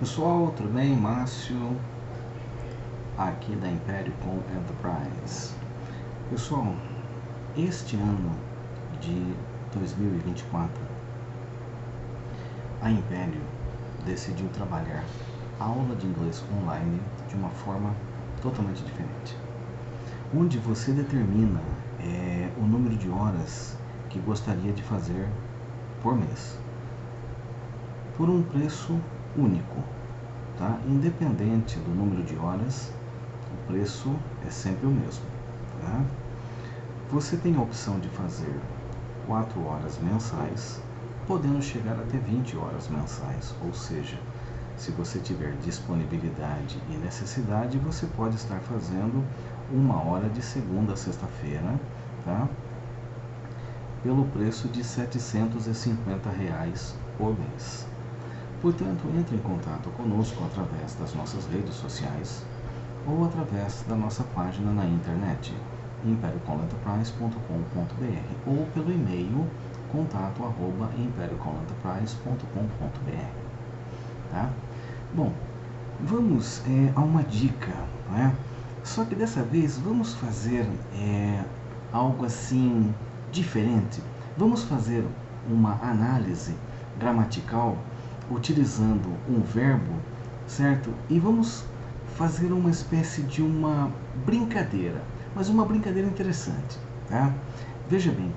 Pessoal, tudo bem? Márcio, aqui da Império com Enterprise. Pessoal, este ano de 2024, a Império decidiu trabalhar a aula de inglês online de uma forma totalmente diferente, onde você determina o número de horas que gostaria de fazer por mês, por um preço único, tá? Independente do número de horas, o preço é sempre o mesmo, tá? Você tem a opção de fazer 4 horas mensais, podendo chegar até 20 horas mensais, ou seja, se você tiver disponibilidade e necessidade, você pode estar fazendo 1 hora de segunda a sexta-feira, tá? Pelo preço de R$ 750 por mês. Portanto, entre em contato conosco através das nossas redes sociais ou através da nossa página na internet, impériocolenterprise.com.br, ou pelo e-mail contato@impériocolenterprise.com.br, tá? Bom, vamos a uma dica, né? Só que dessa vez vamos fazer algo assim diferente. Vamos fazer uma análise gramatical utilizando um verbo, certo? E vamos fazer uma espécie de uma brincadeira, mas uma brincadeira interessante, tá? Veja bem,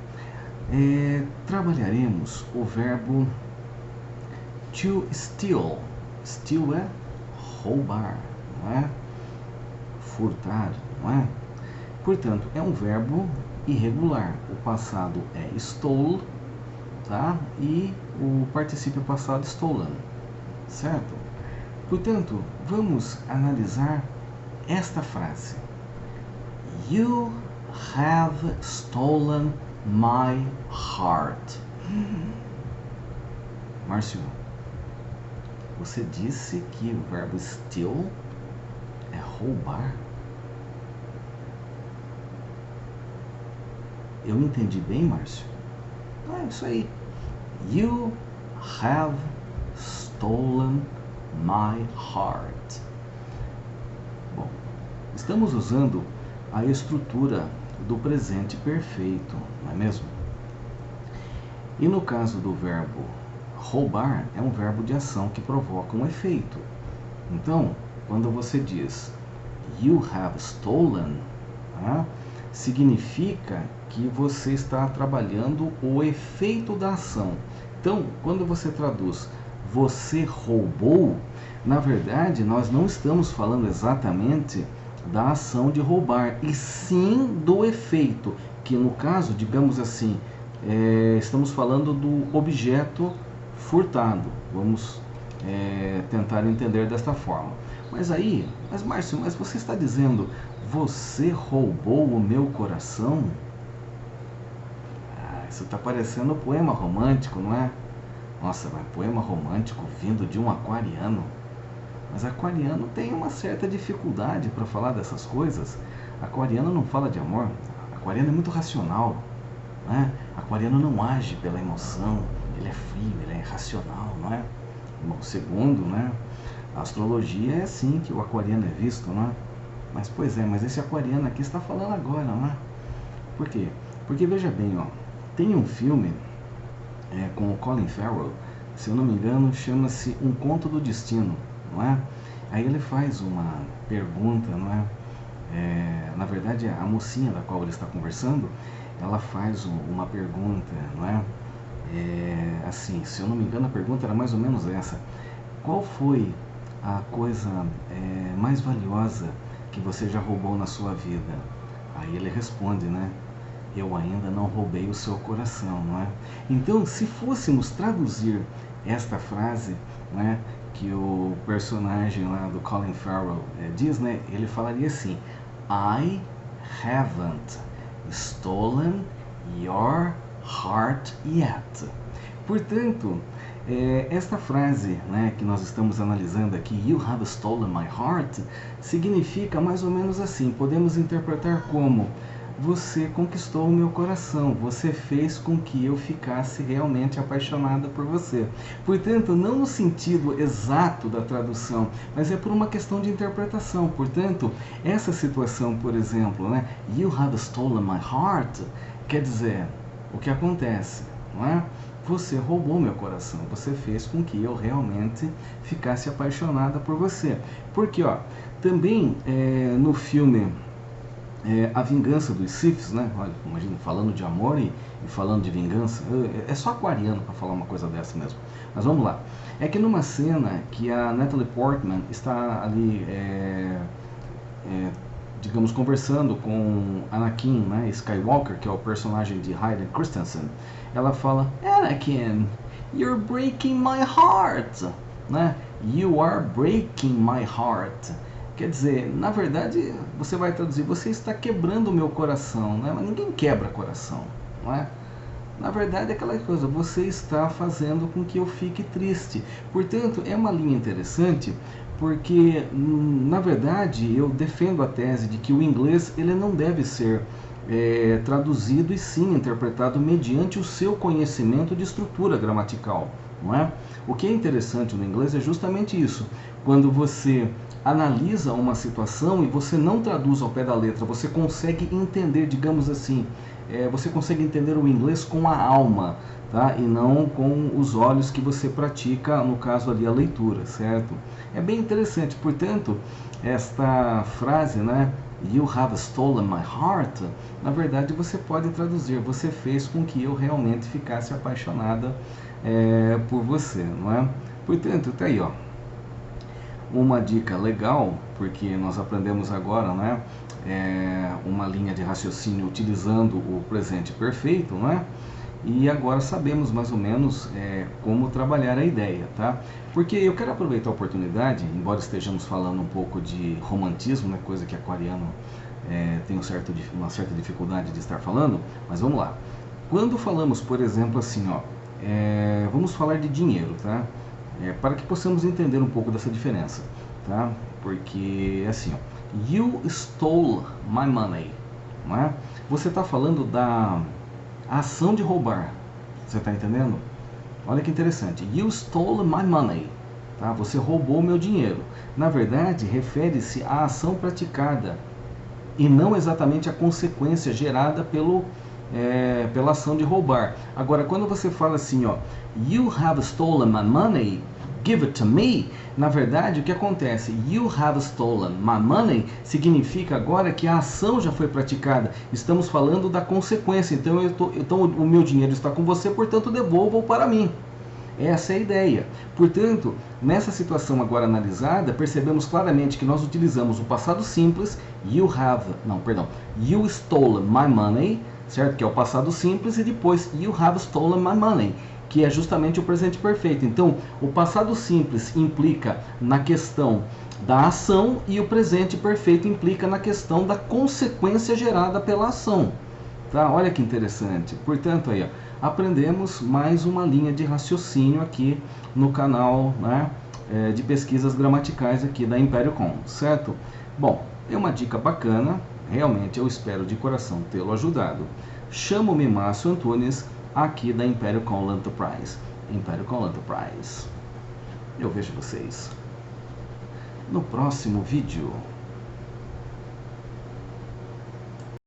trabalharemos o verbo to steal. Steal é roubar, não é? Furtar, não é? Portanto, é um verbo irregular. O passado é stole, tá? E o particípio passado stolen, certo? Portanto, vamos analisar esta frase. You have stolen my heart. Márcio, você disse que o verbo steal é roubar? Eu entendi bem, Márcio? É isso aí. You have stolen my heart. Bom, estamos usando a estrutura do presente perfeito, não é mesmo? E no caso do verbo roubar, é um verbo de ação que provoca um efeito. Então, quando você diz you have stolen, tá? Significa que você está trabalhando o efeito da ação. Então, quando você traduz você roubou, na verdade, nós não estamos falando exatamente da ação de roubar, e sim do efeito, que no caso, digamos assim, estamos falando do objeto furtado. Vamos tentar entender desta forma. Mas Márcio, mas você está dizendo, você roubou o meu coração? Isso está parecendo um poema romântico, não é? Nossa, mas poema romântico vindo de um aquariano. Mas aquariano tem uma certa dificuldade para falar dessas coisas. Aquariano não fala de amor. Aquariano é muito racional, né? Aquariano não age pela emoção. Ele é frio, ele é racional, não é? Bom, segundo, né? A astrologia é assim que o aquariano é visto, não é? Mas mas esse aquariano aqui está falando agora, não é? Por quê? Porque veja bem, ó, tem um filme com o Colin Farrell, se eu não me engano, chama-se Um Conto do Destino, não é? Aí ele faz uma pergunta, não é? Na verdade, a mocinha da qual ele está conversando, ela faz uma pergunta, não é? Assim, se eu não me engano, a pergunta era mais ou menos essa: qual foi a coisa mais valiosa que você já roubou na sua vida? Aí ele responde, né? Eu ainda não roubei o seu coração, não é? Então, se fôssemos traduzir esta frase, né, que o personagem lá do Colin Farrell diz, né, ele falaria assim: I haven't stolen your heart yet. Portanto, esta frase, né, que nós estamos analisando aqui, you have stolen my heart, significa mais ou menos assim. Podemos interpretar como você conquistou o meu coração, você fez com que eu ficasse realmente apaixonada por você. Portanto, não no sentido exato da tradução, mas é por uma questão de interpretação. Portanto, essa situação, por exemplo, né? You have stolen my heart, quer dizer, o que acontece, não é? Você roubou meu coração, você fez com que eu realmente ficasse apaixonada por você. Porque, ó, também no filme A Vingança dos Siths, né? Olha, imagina, falando de amor e falando de vingança, é só aquariano para falar uma coisa dessa mesmo. Mas vamos lá. É que numa cena que a Natalie Portman está ali, digamos, conversando com Anakin, né, Skywalker, que é o personagem de Hayden Christensen, ela fala: Anakin, you're breaking my heart, né? You are breaking my heart. Quer dizer, na verdade, você vai traduzir: você está quebrando o meu coração, né? Mas ninguém quebra coração, não é? Na verdade, é aquela coisa, você está fazendo com que eu fique triste. Portanto, é uma linha interessante, porque, na verdade, eu defendo a tese de que o inglês ele não deve ser traduzido e sim interpretado mediante o seu conhecimento de estrutura gramatical, não é? O que é interessante no inglês é justamente isso. Quando você analisa uma situação e você não traduz ao pé da letra, você consegue entender, digamos assim, você consegue entender o inglês com a alma, tá? E não com os olhos que você pratica, no caso ali, a leitura, certo? É bem interessante. Portanto, esta frase, né? You have stolen my heart, na verdade você pode traduzir: você fez com que eu realmente ficasse apaixonada por você, não é? Portanto, tá aí, ó, uma dica legal, porque nós aprendemos agora, né, uma linha de raciocínio utilizando o presente perfeito, não é? E agora sabemos mais ou menos como trabalhar a ideia, tá? Porque eu quero aproveitar a oportunidade, embora estejamos falando um pouco de romantismo, né, coisa que aquariano tem uma certa dificuldade de estar falando, mas vamos lá. Quando falamos, por exemplo, assim, ó, vamos falar de dinheiro, tá? Para que possamos entender um pouco dessa diferença, tá? Porque, assim, ó, you stole my money, não é? Você está falando da ação de roubar, você está entendendo? Olha que interessante, you stole my money, tá? Você roubou meu dinheiro. Na verdade, refere-se à ação praticada e não exatamente à consequência gerada pela ação de roubar. Agora, quando você fala assim, ó, you have stolen my money, give it to me, na verdade, o que acontece? You have stolen my money significa agora que a ação já foi praticada. Estamos falando da consequência. Então o meu dinheiro está com você, portanto, devolva-o para mim. Essa é a ideia. Portanto, nessa situação agora analisada, percebemos claramente que nós utilizamos o passado simples, you stole my money, certo? Que é o passado simples, e depois you have stolen my money, que é justamente o presente perfeito. Então, o passado simples implica na questão da ação e o presente perfeito implica na questão da consequência gerada pela ação. Tá? Olha que interessante. Portanto, aí, ó, aprendemos mais uma linha de raciocínio aqui no canal, né, de pesquisas gramaticais aqui da Império Com, certo? Bom, é uma dica bacana, realmente eu espero de coração tê-lo ajudado. Chamo-me Márcio Antunes, aqui da Império Com Enterprise. Império Com Enterprise. Eu vejo vocês no próximo vídeo.